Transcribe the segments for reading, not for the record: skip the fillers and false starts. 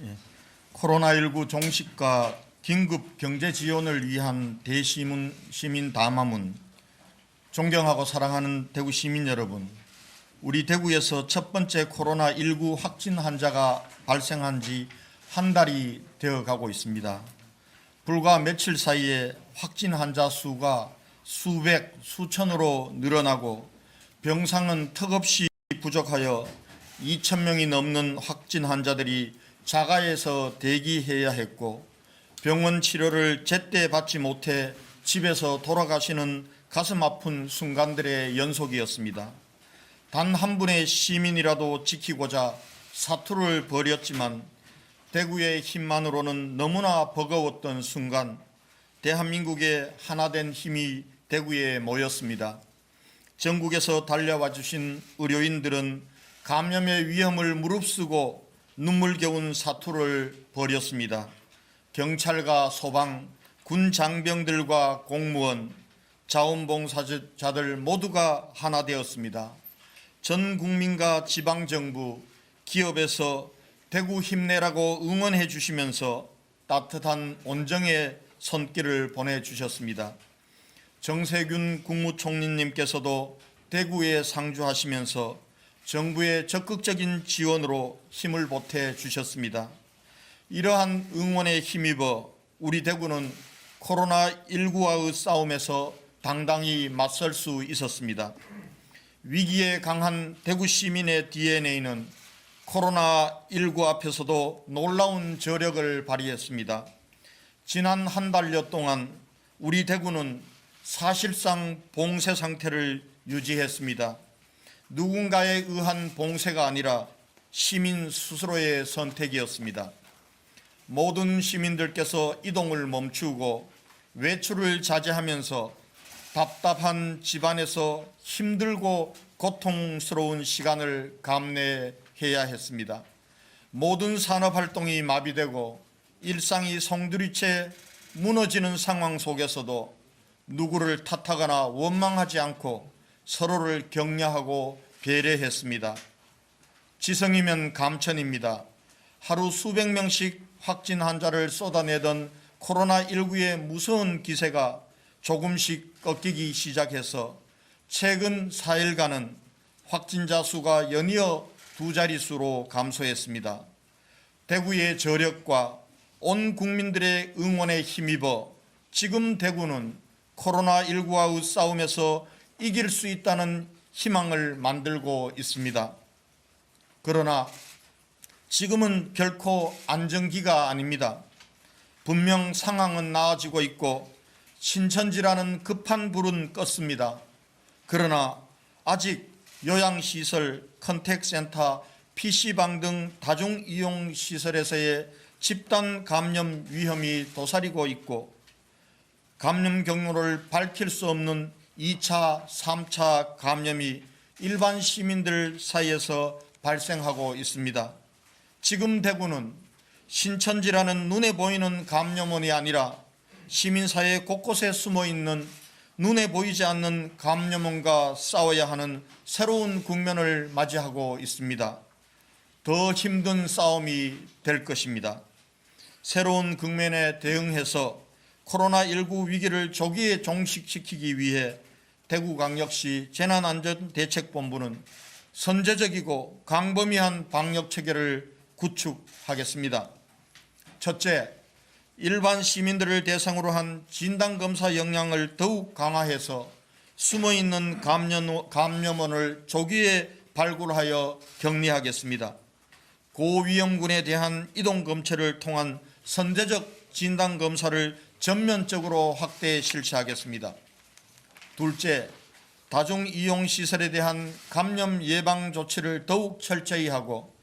예. 코로나19 종식과 긴급 경제 지원을 위한 대시민 담화문. 존경하고 사랑하는 대구 시민 여러분, 우리 대구에서 첫 번째 코로나19 확진 환자가 발생한 지 한 달이 되어가고 있습니다. 불과 며칠 사이에 확진 환자 수가 수백, 수천으로 늘어나고 병상은 턱없이 부족하여 2,000명이 넘는 확진 환자들이 자가에서 대기해야 했고, 병원 치료를 제때 받지 못해 집에서 돌아가시는 가슴 아픈 순간들의 연속이었습니다. 단 한 분의 시민이라도 지키고자 사투를 벌였지만 대구의 힘만으로는 너무나 버거웠던 순간, 대한민국의 하나된 힘이 대구에 모였습니다. 전국에서 달려와 주신 의료인들은 감염의 위험을 무릅쓰고 눈물겨운 사투를 벌였습니다. 경찰과 소방, 군 장병들과 공무원, 자원봉사자들 모두가 하나 되었습니다. 전 국민과 지방정부, 기업에서 대구 힘내라고 응원해 주시면서 따뜻한 온정의 손길을 보내주셨습니다. 정세균 국무총리님께서도 대구에 상주하시면서 정부의 적극적인 지원으로 힘을 보태 주셨습니다. 이러한 응원에 힘입어 우리 대구는 코로나19와의 싸움에서 당당히 맞설 수 있었습니다. 위기에 강한 대구 시민의 DNA는 코로나19 앞에서도 놀라운 저력을 발휘했습니다. 지난 한 달여 동안 우리 대구는 사실상 봉쇄 상태를 유지했습니다. 누군가에 의한 봉쇄가 아니라 시민 스스로의 선택이었습니다. 모든 시민들께서 이동을 멈추고 외출을 자제하면서 답답한 집안에서 힘들고 고통스러운 시간을 감내해야 했습니다. 모든 산업활동이 마비되고 일상이 송두리째 무너지는 상황 속에서도 누구를 탓하거나 원망하지 않고 서로를 격려하고 배려했습니다. 지성이면 감천입니다. 하루 수백 명씩 확진 환자를 쏟아내던 코로나19의 무서운 기세가 조금씩 꺾이기 시작해서 최근 4일간은 확진자 수가 연이어 두 자릿수로 감소했습니다. 대구의 저력과 온 국민들의 응원에 힘입어 지금 대구는 코로나19와의 싸움에서 이길 수 있다는 희망을 만들고 있습니다. 그러나 지금은 결코 안정기가 아닙니다. 분명 상황은 나아지고 있고 신천지라는 급한 불은 껐습니다. 그러나 아직 요양시설, 컨택센터, PC방 등 다중이용시설에서의 집단 감염 위험이 도사리고 있고, 감염 경로를 밝힐 수 없는 2차, 3차 감염이 일반 시민들 사이에서 발생하고 있습니다. 지금 대구는 신천지라는 눈에 보이는 감염원이 아니라 시민사회 곳곳에 숨어있는 눈에 보이지 않는 감염원과 싸워야 하는 새로운 국면을 맞이하고 있습니다. 더 힘든 싸움이 될 것입니다. 새로운 국면에 대응해서 코로나19 위기를 조기에 종식시키기 위해 대구광역시 재난안전대책본부는 선제적이고 광범위한 방역체계를 구축하겠습니다. 첫째, 일반 시민들을 대상으로 한 진단검사 역량을 더욱 강화해서 숨어있는 감염원을 조기에 발굴하여 격리하겠습니다. 고위험군에 대한 이동검체를 통한 선제적 진단검사를 전면적으로 확대 실시하겠습니다. 둘째, 다중이용시설에 대한 감염 예방 조치를 더욱 철저히 하고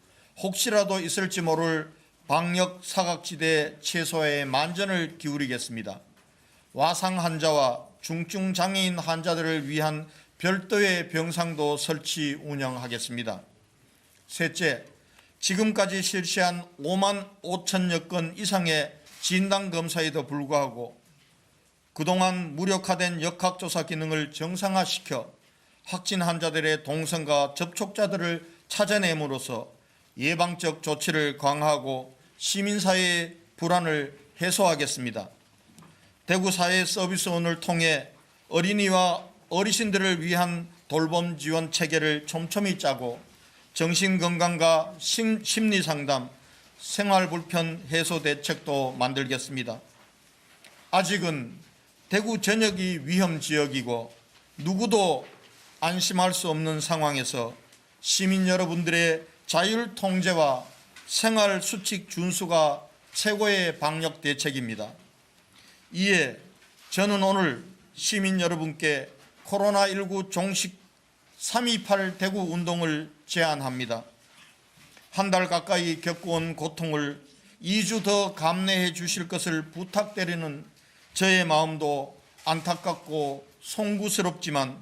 혹시라도 있을지 모를 방역 사각지대 최소화에 만전을 기울이겠습니다. 와상 환자와 중증 장애인 환자들을 위한 별도의 병상도 설치 운영하겠습니다. 셋째, 지금까지 실시한 5만 5천여 건 이상의 진단검사에도 불구하고 그동안 무력화된 역학조사 기능을 정상화시켜 확진 환자들의 동선과 접촉자들을 찾아냄으로써 예방적 조치를 강화하고 시민사회의 불안을 해소하겠습니다. 대구사회서비스원을 통해 어린이와 어르신들을 위한 돌봄 지원 체계를 촘촘히 짜고 정신건강과 심리상담, 생활불편 해소 대책도 만들겠습니다. 아직은 대구 전역이 위험지역이고 누구도 안심할 수 없는 상황에서 시민 여러분들의 자율 통제와 생활 수칙 준수가 최고의 방역 대책입니다. 이에 저는 오늘 시민 여러분께 코로나19 종식 3.28 대구 운동을 제안합니다. 한 달 가까이 겪어온 고통을 2주 더 감내해 주실 것을 부탁드리는 저의 마음도 안타깝고 송구스럽지만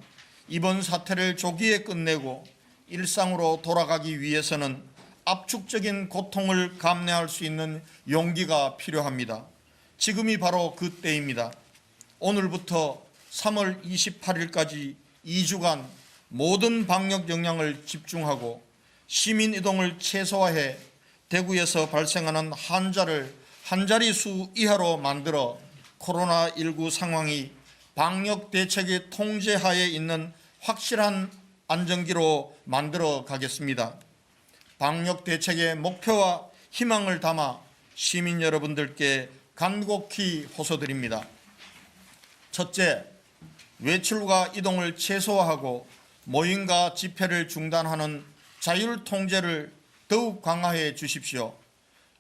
이번 사태를 조기에 끝내고 일상으로 돌아가기 위해서는 압축적인 고통을 감내할 수 있는 용기가 필요합니다. 지금이 바로 그 때입니다. 오늘부터 3월 28일까지 2주간 모든 방역 역량을 집중하고 시민 이동을 최소화해 대구에서 발생하는 환자를 한 자릿수 이하로 만들어 코로나19 상황이 방역 대책의 통제하에 있는 확실한 안정기로 만들어 가겠습니다. 방역 대책의 목표와 희망을 담아 시민 여러분들께 간곡히 호소드립니다. 첫째, 외출과 이동을 최소화하고 모임과 집회를 중단하는 자율 통제를 더욱 강화해 주십시오.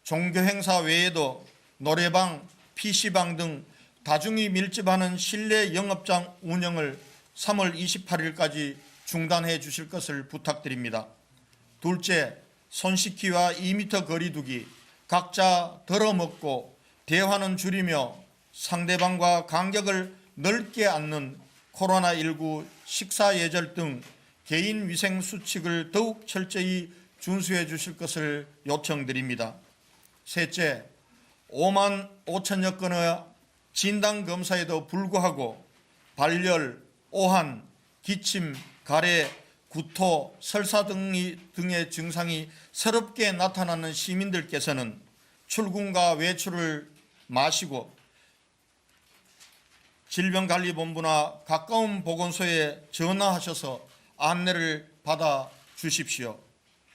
종교 행사 외에도 노래방, PC방 등 다중이 밀집하는 실내 영업장 운영을 3월 28일까지 중단해 주실 것을 부탁드립니다. 둘째, 손 씻기와 2m 거리 두기, 각자 덜어먹고 대화는 줄이며 상대방과 간격을 넓게 안는 코로나19 식사 예절 등 개인 위생 수칙을 더욱 철저히 준수해 주실 것을 요청드립니다. 셋째, 5만 5천여 건의 진단검사에도 불구하고 발열, 오한, 기침, 가래, 구토, 설사 등의 증상이 새롭게 나타나는 시민들께서는 출근과 외출을 마시고 질병관리본부나 가까운 보건소에 전화하셔서 안내를 받아 주십시오.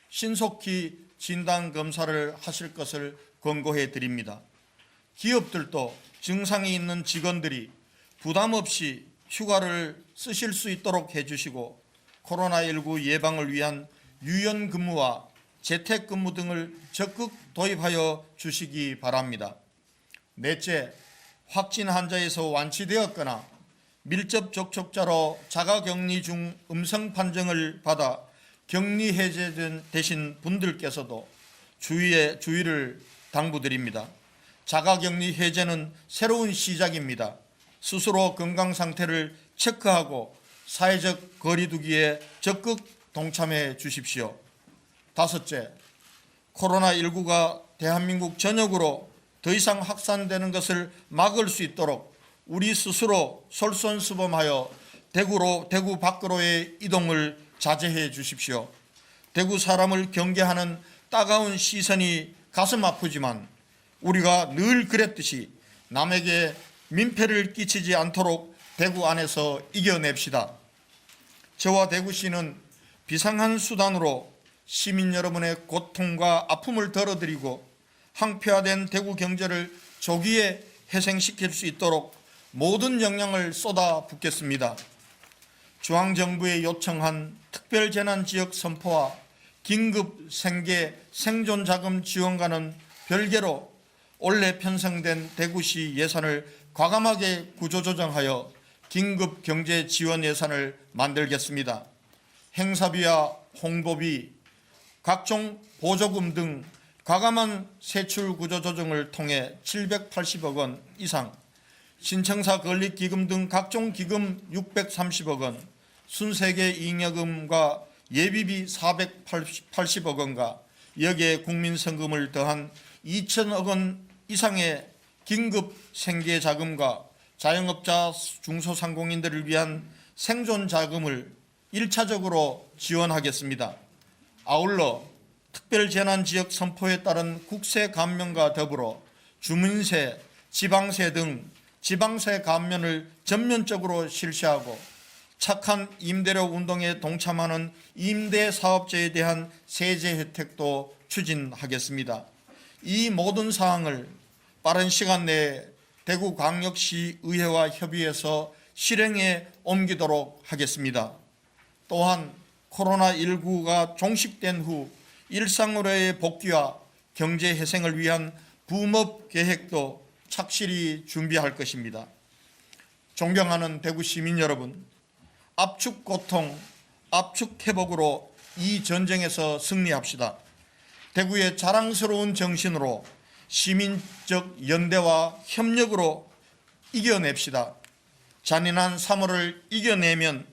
신속히 진단검사를 하실 것을 권고해 드립니다. 기업들도 증상이 있는 직원들이 부담 없이 휴가를 쓰실 수 있도록 해주시고 코로나19 예방을 위한 유연근무와 재택근무 등을 적극 도입하여 주시기 바랍니다. 넷째, 확진 환자에서 완치되었거나 밀접 접촉자로 자가격리 중 음성 판정을 받아 격리 해제되신 분들께서도 주의를 당부드립니다. 자가격리 해제는 새로운 시작입니다. 스스로 건강 상태를 체크하고 사회적 거리 두기에 적극 동참해 주십시오. 다섯째, 코로나19가 대한민국 전역으로 더 이상 확산되는 것을 막을 수 있도록 우리 스스로 솔선수범하여 대구 밖으로의 이동을 자제해 주십시오. 대구 사람을 경계하는 따가운 시선이 가슴 아프지만 우리가 늘 그랬듯이 남에게 민폐를 끼치지 않도록 대구 안에서 이겨냅시다. 저와 대구시는 비상한 수단으로 시민 여러분의 고통과 아픔을 덜어드리고 항폐화된 대구 경제를 조기에 회생시킬 수 있도록 모든 역량을 쏟아붓겠습니다. 중앙정부에 요청한 특별재난지역 선포와 긴급 생계 생존자금 지원과는 별개로 올해 편성된 대구시 예산을 과감하게 구조조정하여 긴급 경제 지원 예산을 만들겠습니다. 행사비와 홍보비, 각종 보조금 등 과감한 세출 구조조정을 통해 780억 원 이상, 신청사 건립기금 등 각종 기금 630억 원, 순세계 잉여금과 예비비 480억 원과 여기에 국민성금을 더한 2천억 원 이상의 긴급 생계자금과 자영업자 중소상공인들을 위한 생존자금을 1차적으로 지원하겠습니다. 아울러 특별재난지역 선포에 따른 국세 감면과 더불어 주민세, 지방세 등 지방세 감면을 전면적으로 실시하고 착한 임대료 운동에 동참하는 임대사업자에 대한 세제 혜택도 추진하겠습니다. 이 모든 사항을 빠른 시간 내에 대구광역시의회와 협의해서 실행에 옮기도록 하겠습니다. 또한 코로나19가 종식된 후 일상으로의 복귀와 경제 회생을 위한 붐업 계획도 착실히 준비할 것입니다. 존경하는 대구 시민 여러분, 압축 고통, 압축 회복으로 이 전쟁에서 승리합시다. 대구의 자랑스러운 정신으로 시민적 연대와 협력으로 이겨냅시다. 잔인한 3월을 이겨내면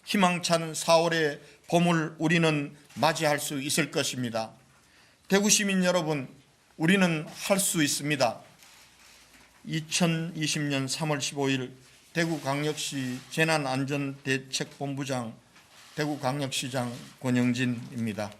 희망찬 4월의 봄을 우리는 맞이할 수 있을 것입니다. 대구 시민 여러분, 우리는 할 수 있습니다. 2020년 3월 15일 대구광역시 재난안전대책본부장, 대구광역시장 권영진입니다.